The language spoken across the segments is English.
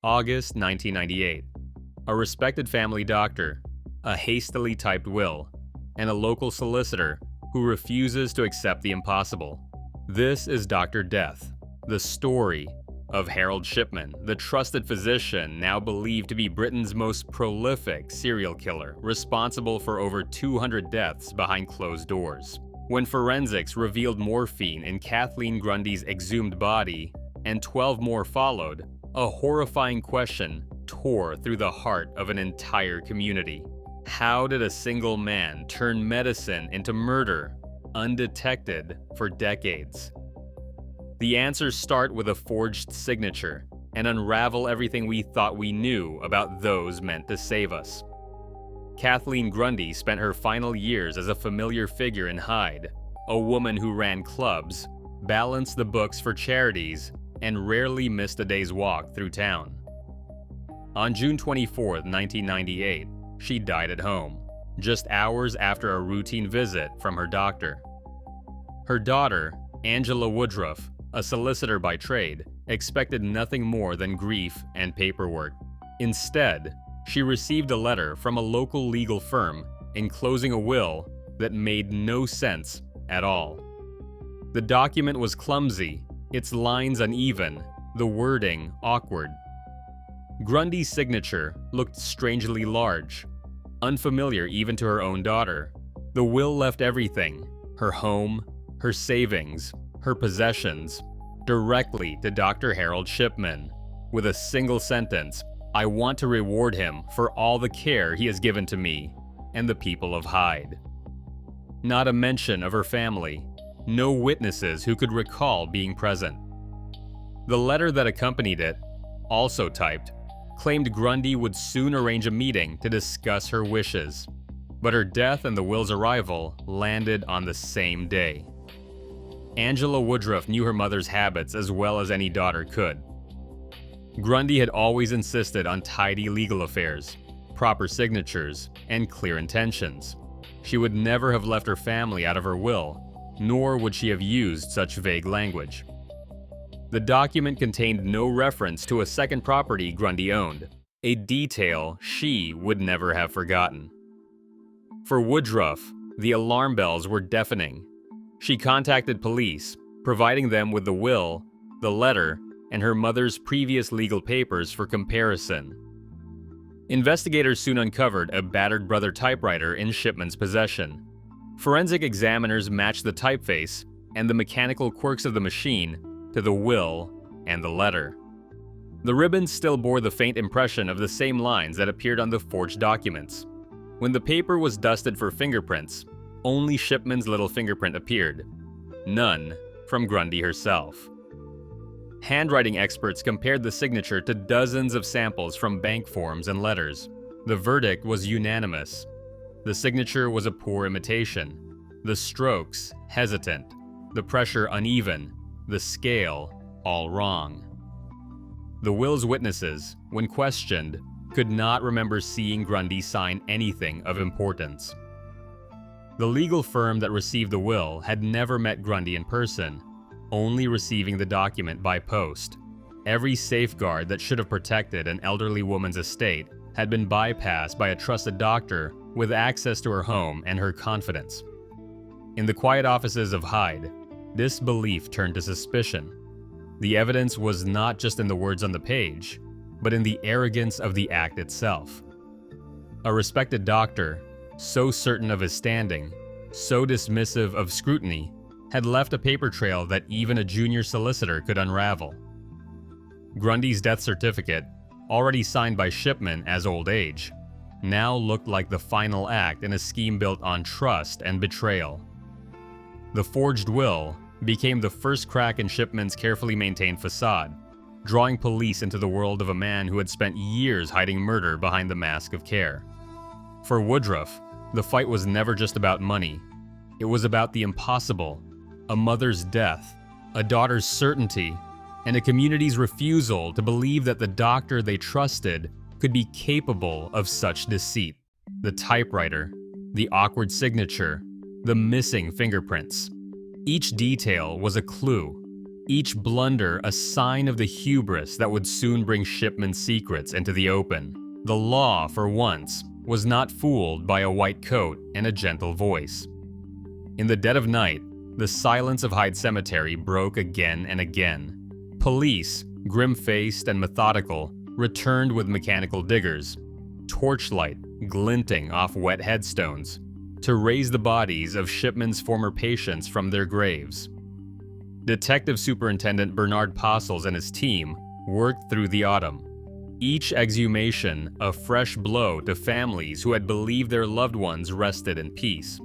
August 1998. A respected family doctor, a hastily typed will, and a local solicitor who refuses to accept the impossible. This is Dr. Death, the story of Harold Shipman, the trusted physician now believed to be Britain's most prolific serial killer, responsible for over 200 deaths behind closed doors. When forensics revealed morphine in Kathleen Grundy's exhumed body, and 12 more followed, a horrifying question tore through the heart of an entire community. How did a single man turn medicine into murder, undetected for decades? The answers start with a forged signature and unravel everything we thought we knew about those meant to save us. Kathleen Grundy spent her final years as a familiar figure in Hyde, a woman who ran clubs, balanced the books for charities, and rarely missed a day's walk through town. On June 24, 1998, she died at home, just hours after a routine visit from her doctor. Her daughter, Angela Woodruff, a solicitor by trade, expected nothing more than grief and paperwork. Instead, she received a letter from a local legal firm enclosing a will that made no sense at all. The document was clumsy, its lines uneven, the wording awkward. Grundy's signature looked strangely large, unfamiliar even to her own daughter. The will left everything, her home, her savings, her possessions, directly to Dr. Harold Shipman, with a single sentence: "I want to reward him for all the care he has given to me and the people of Hyde." Not a mention of her family, no witnesses who could recall being present. The letter that accompanied it, also typed, claimed Grundy would soon arrange a meeting to discuss her wishes, but her death and the will's arrival landed on the same day. Angela Woodruff knew her mother's habits as well as any daughter could. Grundy had always insisted on tidy legal affairs, proper signatures, and clear intentions. She would never have left her family out of her will, nor would she have used such vague language. The document contained no reference to a second property Grundy owned, a detail she would never have forgotten. For Woodruff, the alarm bells were deafening. She contacted police, providing them with the will, the letter, and her mother's previous legal papers for comparison. Investigators soon uncovered a battered brother typewriter in Shipman's possession. Forensic examiners matched the typeface and the mechanical quirks of the machine to the will and the letter. The ribbons still bore the faint impression of the same lines that appeared on the forged documents. When the paper was dusted for fingerprints, only Shipman's little fingerprint appeared, none from Grundy herself. Handwriting experts compared the signature to dozens of samples from bank forms and letters. The verdict was unanimous. The signature was a poor imitation, the strokes hesitant, the pressure uneven, the scale all wrong. The will's witnesses, when questioned, could not remember seeing Grundy sign anything of importance. The legal firm that received the will had never met Grundy in person, only receiving the document by post. Every safeguard that should have protected an elderly woman's estate had been bypassed by a trusted doctor with access to her home and her confidence. In the quiet offices of Hyde, disbelief turned to suspicion. The evidence was not just in the words on the page, but in the arrogance of the act itself. A respected doctor, so certain of his standing, so dismissive of scrutiny, had left a paper trail that even a junior solicitor could unravel. Grundy's death certificate, already signed by Shipman as old age, now looked like the final act in a scheme built on trust and betrayal. The forged will became the first crack in Shipman's carefully maintained facade, drawing police into the world of a man who had spent years hiding murder behind the mask of care. For Woodruff, the fight was never just about money. It was about the impossible, a mother's death, a daughter's certainty, and a community's refusal to believe that the doctor they trusted could be capable of such deceit. The typewriter, the awkward signature, the missing fingerprints. Each detail was a clue, Each blunder a sign of the hubris that would soon bring Shipman's secrets into the open. The law, for once, was not fooled by a white coat and a gentle voice. In the dead of night, the silence of Hyde Cemetery broke again and again. Police, grim-faced and methodical, returned with mechanical diggers, torchlight glinting off wet headstones, to raise the bodies of Shipman's former patients from their graves. Detective Superintendent Bernard Postles and his team worked through the autumn, each exhumation a fresh blow to families who had believed their loved ones rested in peace.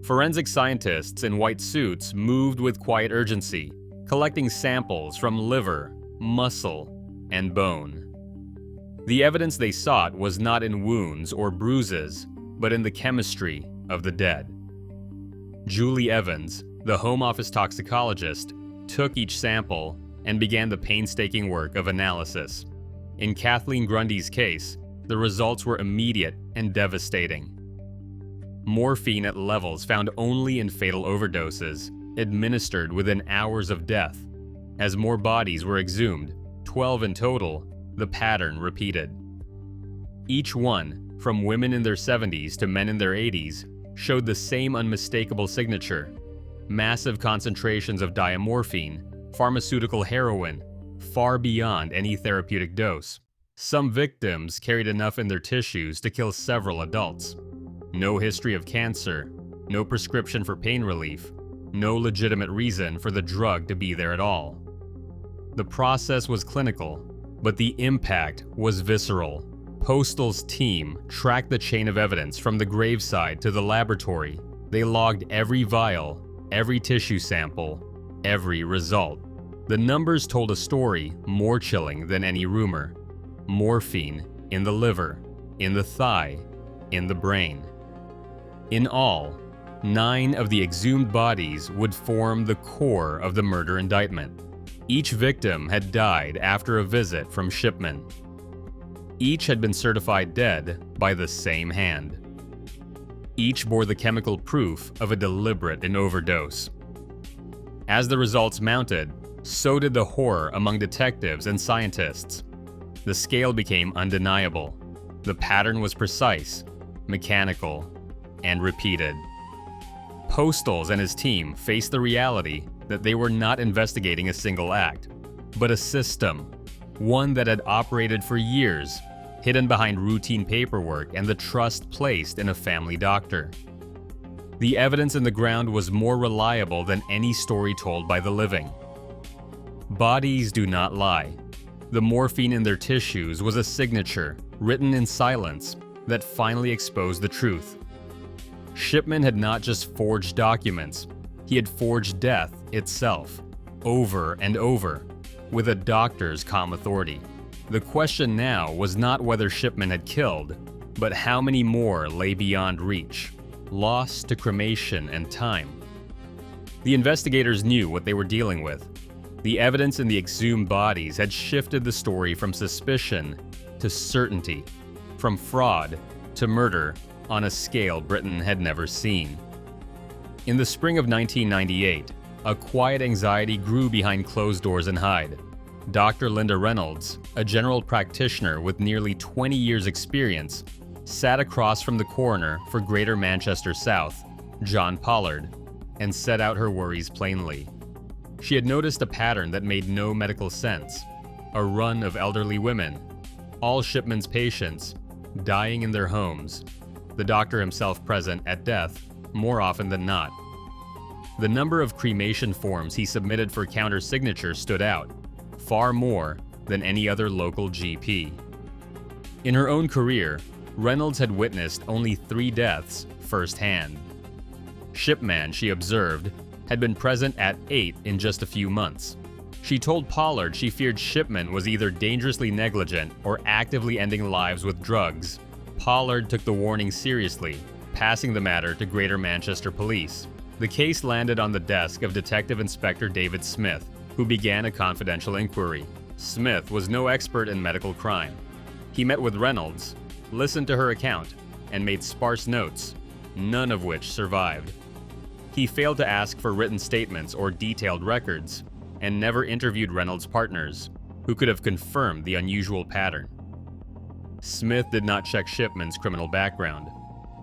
Forensic scientists in white suits moved with quiet urgency, collecting samples from liver, muscle, and bone. The evidence they sought was not in wounds or bruises, but in the chemistry of the dead. Julie Evans, the Home Office toxicologist, took each sample and began the painstaking work of analysis. In Kathleen Grundy's case, the results were immediate and devastating. Morphine at levels found only in fatal overdoses, administered within hours of death. As more bodies were exhumed, 12 in total, the pattern repeated. Each one, from women in their 70s to men in their 80s, showed the same unmistakable signature: massive concentrations of diamorphine, pharmaceutical heroin, far beyond any therapeutic dose. Some victims carried enough in their tissues to kill several adults. No history of cancer, no prescription for pain relief, no legitimate reason for the drug to be there at all. The process was clinical, but the impact was visceral. Postal's team tracked the chain of evidence from the graveside to the laboratory. They logged every vial, every tissue sample, every result. The numbers told a story more chilling than any rumor. Morphine in the liver, in the thigh, in the brain. In all, 9 of the exhumed bodies would form the core of the murder indictment. Each victim had died after a visit from Shipman. Each had been certified dead by the same hand. Each bore the chemical proof of a deliberate overdose. As the results mounted, so did the horror among detectives and scientists. The scale became undeniable. The pattern was precise, mechanical, and repeated. Postals and his team faced the reality that they were not investigating a single act, but a system, one that had operated for years, hidden behind routine paperwork and the trust placed in a family doctor. The evidence in the ground was more reliable than any story told by the living. Bodies do not lie. The morphine in their tissues was a signature, written in silence, that finally exposed the truth. Shipman had not just forged documents, he had forged death itself, over and over, with a doctor's calm authority. The question now was not whether Shipman had killed, but how many more lay beyond reach, lost to cremation and time. The investigators knew what they were dealing with. The evidence in the exhumed bodies had shifted the story from suspicion to certainty, from fraud to murder on a scale Britain had never seen. In the spring of 1998, a quiet anxiety grew behind closed doors in Hyde. Dr. Linda Reynolds, a general practitioner with nearly 20 years' experience, sat across from the coroner for Greater Manchester South, John Pollard, and set out her worries plainly. She had noticed a pattern that made no medical sense: a run of elderly women, all Shipman's patients, dying in their homes, the doctor himself present at death more often than not. The number of cremation forms he submitted for counter-signature stood out, far more than any other local GP. In her own career, Reynolds had witnessed only 3 deaths firsthand. Shipman, she observed, had been present at 8 in just a few months. She told Pollard she feared Shipman was either dangerously negligent or actively ending lives with drugs. Pollard took the warning seriously, passing the matter to Greater Manchester Police. The case landed on the desk of Detective Inspector David Smith, who began a confidential inquiry. Smith was no expert in medical crime. He met with Reynolds, listened to her account, and made sparse notes, none of which survived. He failed to ask for written statements or detailed records, and never interviewed Reynolds' partners, who could have confirmed the unusual pattern. Smith did not check Shipman's criminal background.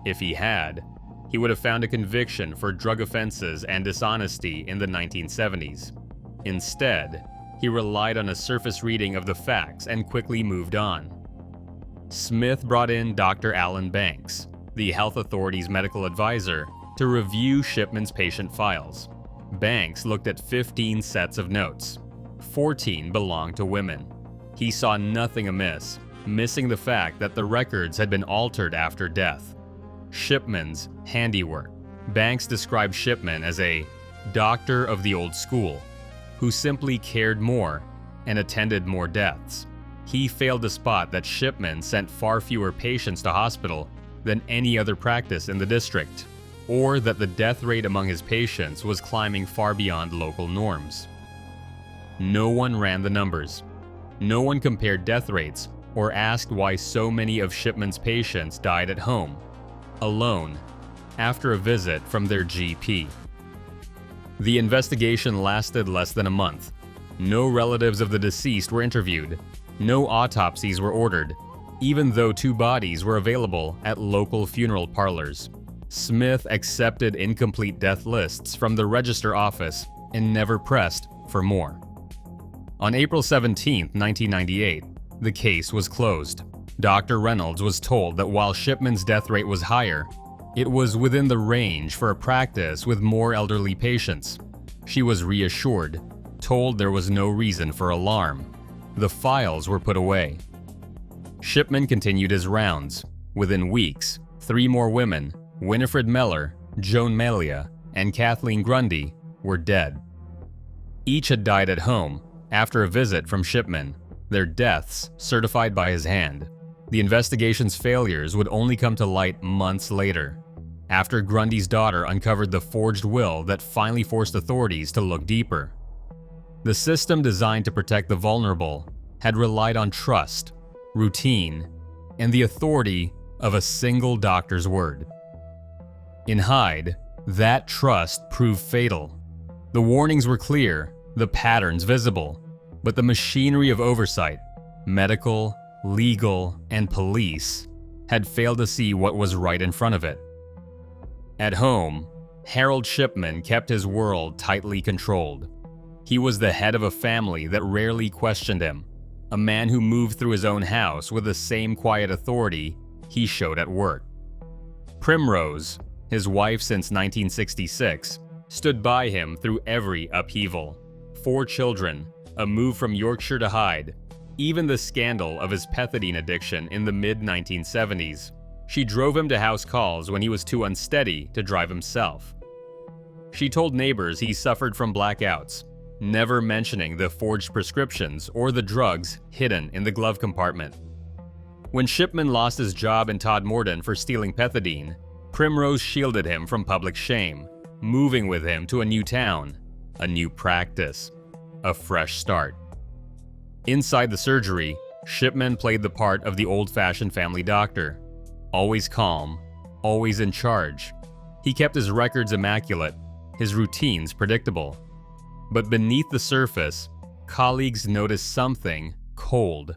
If he had, he would have found a conviction for drug offenses and dishonesty in the 1970s. Instead, he relied on a surface reading of the facts and quickly moved on. Smith brought in Dr. Alan Banks, the health authority's medical advisor, to review Shipman's patient files. Banks looked at 15 sets of notes. 14 belonged to women. He saw nothing amiss, missing the fact that the records had been altered after death. Shipman's handiwork. Banks described Shipman as a doctor of the old school, who simply cared more and attended more deaths. He failed to spot that Shipman sent far fewer patients to hospital than any other practice in the district, or that the death rate among his patients was climbing far beyond local norms. No one ran the numbers. No one compared death rates or asked why so many of Shipman's patients died at home, alone, after a visit from their GP. The investigation lasted less than a month. No relatives of the deceased were interviewed. No autopsies were ordered, even though 2 bodies were available at local funeral parlors. Smith accepted incomplete death lists from the register office and never pressed for more. On April 17, 1998, the case was closed. Dr. Reynolds was told that while Shipman's death rate was higher, it was within the range for a practice with more elderly patients. She was reassured, told there was no reason for alarm. The files were put away. Shipman continued his rounds. Within weeks, 3 more women, Winifred Meller, Joan Melia, and Kathleen Grundy, were dead. Each had died at home after a visit from Shipman, their deaths certified by his hand. The investigation's failures would only come to light months later, after Grundy's daughter uncovered the forged will that finally forced authorities to look deeper. The system designed to protect the vulnerable had relied on trust, routine, and the authority of a single doctor's word. In Hyde, that trust proved fatal. The warnings were clear, the patterns visible, but the machinery of oversight, medical, legal, and police, had failed to see what was right in front of it. At home, Harold Shipman kept his world tightly controlled. He was the head of a family that rarely questioned him, a man who moved through his own house with the same quiet authority he showed at work. Primrose, his wife since 1966, stood by him through every upheaval. 4 children, a move from Yorkshire to Hyde, even the scandal of his pethidine addiction in the mid-1970s. She drove him to house calls when he was too unsteady to drive himself. She told neighbors he suffered from blackouts, never mentioning the forged prescriptions or the drugs hidden in the glove compartment. When Shipman lost his job in Todmorden for stealing pethidine, Primrose shielded him from public shame, moving with him to a new town, a new practice, a fresh start. Inside the surgery, Shipman played the part of the old-fashioned family doctor, always calm, always in charge. He kept his records immaculate, his routines predictable. But beneath the surface, colleagues noticed something cold.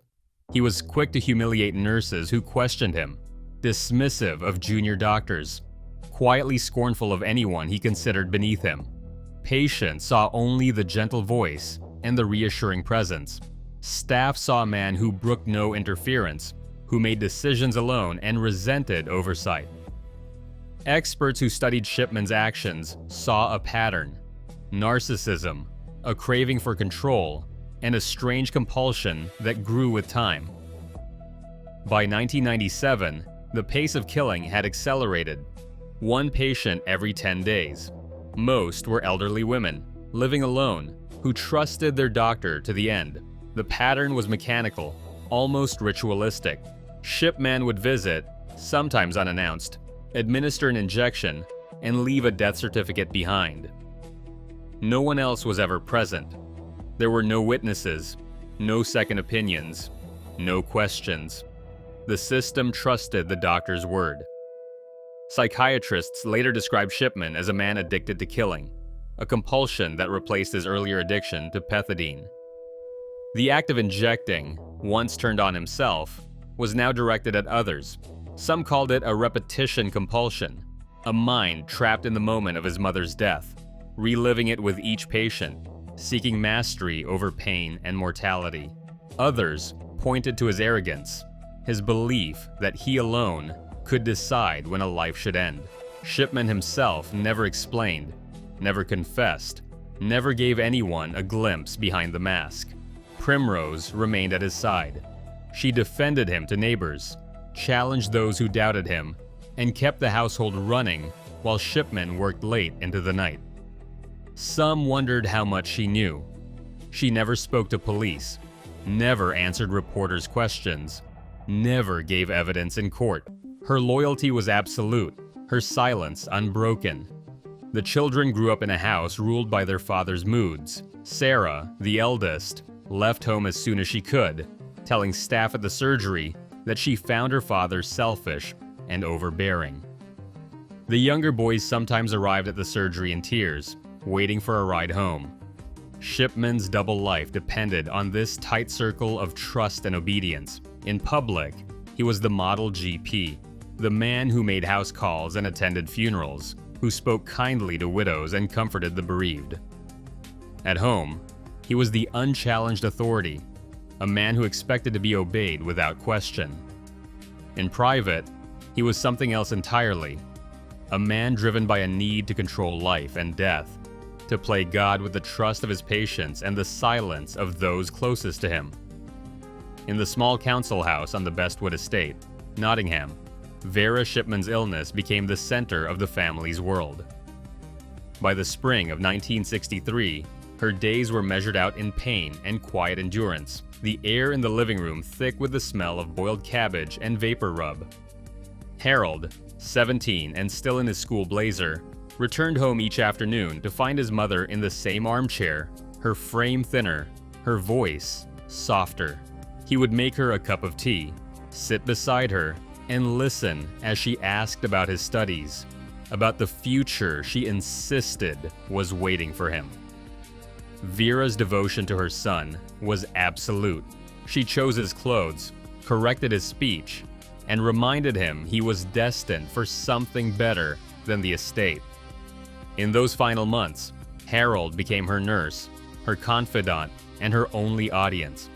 He was quick to humiliate nurses who questioned him, dismissive of junior doctors, quietly scornful of anyone he considered beneath him. Patients saw only the gentle voice and the reassuring presence. Staff saw a man who brooked no interference, who made decisions alone and resented oversight. Experts who studied Shipman's actions saw a pattern: narcissism, a craving for control, and a strange compulsion that grew with time. By 1997, the pace of killing had accelerated. 1 patient every 10 days. Most were elderly women, living alone, who trusted their doctor to the end. The pattern was mechanical, almost ritualistic. Shipman would visit, sometimes unannounced, administer an injection, and leave a death certificate behind. No one else was ever present. There were no witnesses, no second opinions, no questions. The system trusted the doctor's word. Psychiatrists later described Shipman as a man addicted to killing, a compulsion that replaced his earlier addiction to pethidine. The act of injecting, once turned on himself, was now directed at others. Some called it a repetition compulsion, a mind trapped in the moment of his mother's death, reliving it with each patient, seeking mastery over pain and mortality. Others pointed to his arrogance, his belief that he alone could decide when a life should end. Shipman himself never explained, never confessed, never gave anyone a glimpse behind the mask. Primrose remained at his side. She defended him to neighbors, challenged those who doubted him, and kept the household running while Shipman worked late into the night. Some wondered how much she knew. She never spoke to police, never answered reporters' questions, never gave evidence in court. Her loyalty was absolute, her silence unbroken. The children grew up in a house ruled by their father's moods. Sarah, the eldest, left home as soon as she could, telling staff at the surgery that she found her father selfish and overbearing. The younger boys sometimes arrived at the surgery in tears, waiting for a ride home. Shipman's double life depended on this tight circle of trust and obedience. In public, he was the model GP, the man who made house calls and attended funerals, who spoke kindly to widows and comforted the bereaved. At home, he was the unchallenged authority, a man who expected to be obeyed without question. In private, he was something else entirely, a man driven by a need to control life and death, to play God with the trust of his patients and the silence of those closest to him. In the small council house on the Bestwood estate, Nottingham, Vera Shipman's illness became the center of the family's world. By the spring of 1963, her days were measured out in pain and quiet endurance, the air in the living room thick with the smell of boiled cabbage and vapor rub. Harold, 17 and still in his school blazer, returned home each afternoon to find his mother in the same armchair, her frame thinner, her voice softer. He would make her a cup of tea, sit beside her, and listen as she asked about his studies, about the future she insisted was waiting for him. Vera's devotion to her son was absolute. She chose his clothes, corrected his speech, and reminded him he was destined for something better than the estate. In those final months, Harold became her nurse, her confidant, and her only audience.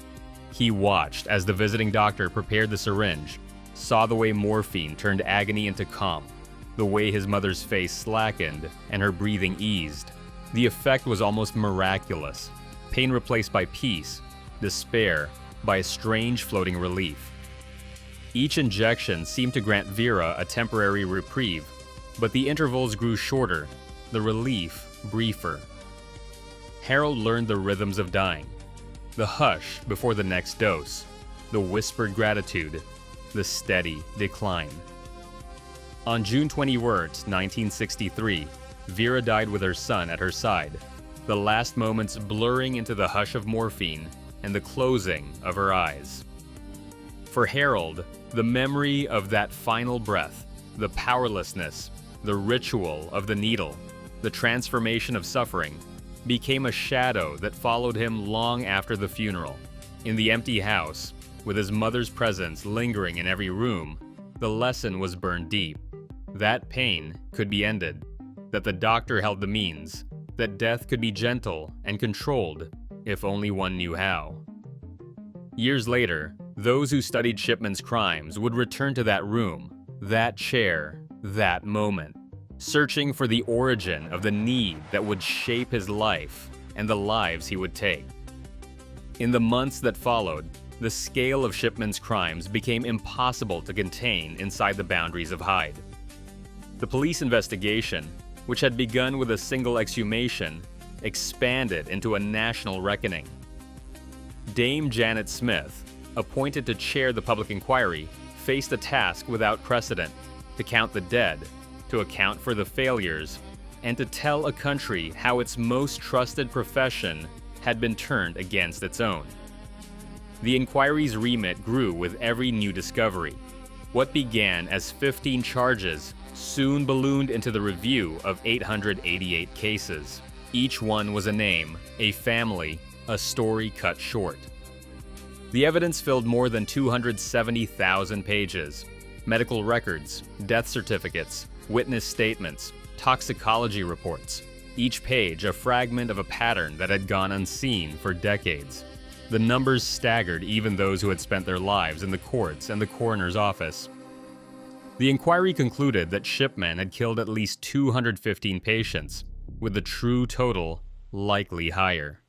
He watched as the visiting doctor prepared the syringe, saw the way morphine turned agony into calm, the way his mother's face slackened and her breathing eased. The effect was almost miraculous. Pain replaced by peace, despair by a strange floating relief. Each injection seemed to grant Vera a temporary reprieve, but the intervals grew shorter, the relief briefer. Harold learned the rhythms of dying, the hush before the next dose, the whispered gratitude, the steady decline. On June 21, 1963, Vera died with her son at her side, the last moments blurring into the hush of morphine and the closing of her eyes. For Harold, the memory of that final breath, the powerlessness, the ritual of the needle, the transformation of suffering, became a shadow that followed him long after the funeral. In the empty house, with his mother's presence lingering in every room, the lesson was burned deep. That pain could be ended, that the doctor held the means, that death could be gentle and controlled if only one knew how. Years later, those who studied Shipman's crimes would return to that room, that chair, that moment, searching for the origin of the need that would shape his life and the lives he would take. In the months that followed, the scale of Shipman's crimes became impossible to contain inside the boundaries of Hyde. The police investigation, which had begun with a single exhumation, expanded into a national reckoning. Dame Janet Smith, appointed to chair the public inquiry, faced a task without precedent: to count the dead, to account for the failures, and to tell a country how its most trusted profession had been turned against its own. The inquiry's remit grew with every new discovery. What began as 15 charges soon ballooned into the review of 888 cases. Each one was a name, a family, a story cut short. The evidence filled more than 270,000 pages. Medical records, death certificates, witness statements, toxicology reports. Each page a fragment of a pattern that had gone unseen for decades. The numbers staggered even those who had spent their lives in the courts and the coroner's office. The inquiry concluded that Shipman had killed at least 215 patients, with the true total likely higher.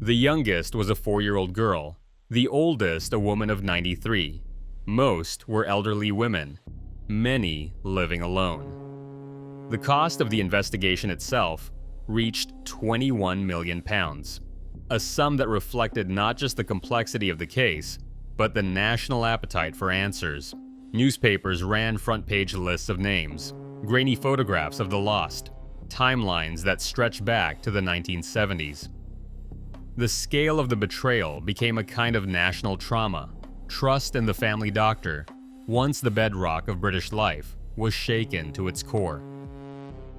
The youngest was a 4-year-old girl, the oldest a woman of 93. Most were elderly women, many living alone. The cost of the investigation itself reached £21 million, a sum that reflected not just the complexity of the case, but the national appetite for answers. Newspapers ran front-page lists of names, grainy photographs of the lost, timelines that stretched back to the 1970s. The scale of the betrayal became a kind of national trauma. Trust in the family doctor, once the bedrock of British life, was shaken to its core.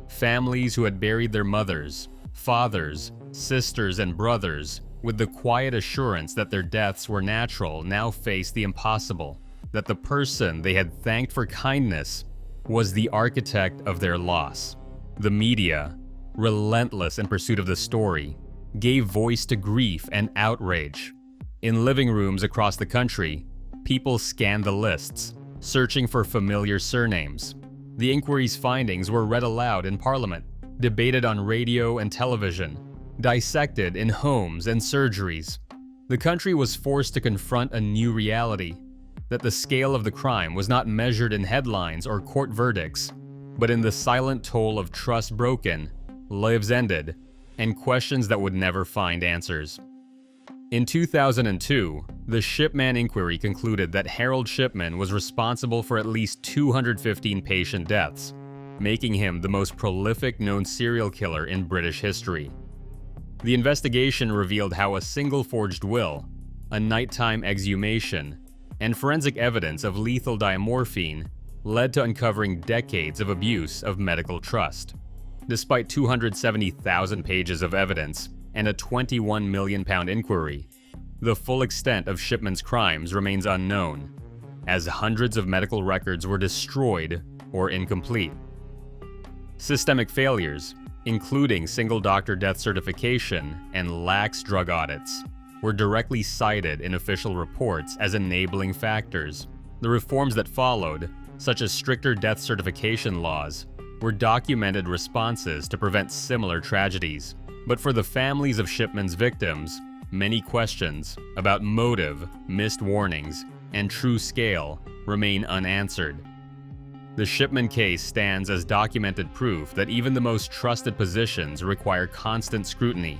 Families who had buried their mothers, fathers, sisters, and brothers with the quiet assurance that their deaths were natural now faced the impossible, that the person they had thanked for kindness was the architect of their loss. The media, relentless in pursuit of the story, gave voice to grief and outrage. In living rooms across the country, people scanned the lists, searching for familiar surnames. The inquiry's findings were read aloud in Parliament, debated on radio and television, dissected in homes and surgeries. The country was forced to confront a new reality, that the scale of the crime was not measured in headlines or court verdicts, but in the silent toll of trust broken, lives ended, and questions that would never find answers. In 2002, the Shipman inquiry concluded that Harold Shipman was responsible for at least 215 patient deaths, making him the most prolific known serial killer in British history. The investigation revealed how a single forged will, a nighttime exhumation, and forensic evidence of lethal diamorphine led to uncovering decades of abuse of medical trust. Despite 270,000 pages of evidence and a £21 million inquiry, the full extent of Shipman's crimes remains unknown, as hundreds of medical records were destroyed or incomplete. Systemic failures, including single-doctor death certification and lax drug audits, were directly cited in official reports as enabling factors. The reforms that followed, such as stricter death certification laws, were documented responses to prevent similar tragedies. But for the families of Shipman's victims, many questions about motive, missed warnings, and true scale remain unanswered. The Shipman case stands as documented proof that even the most trusted positions require constant scrutiny,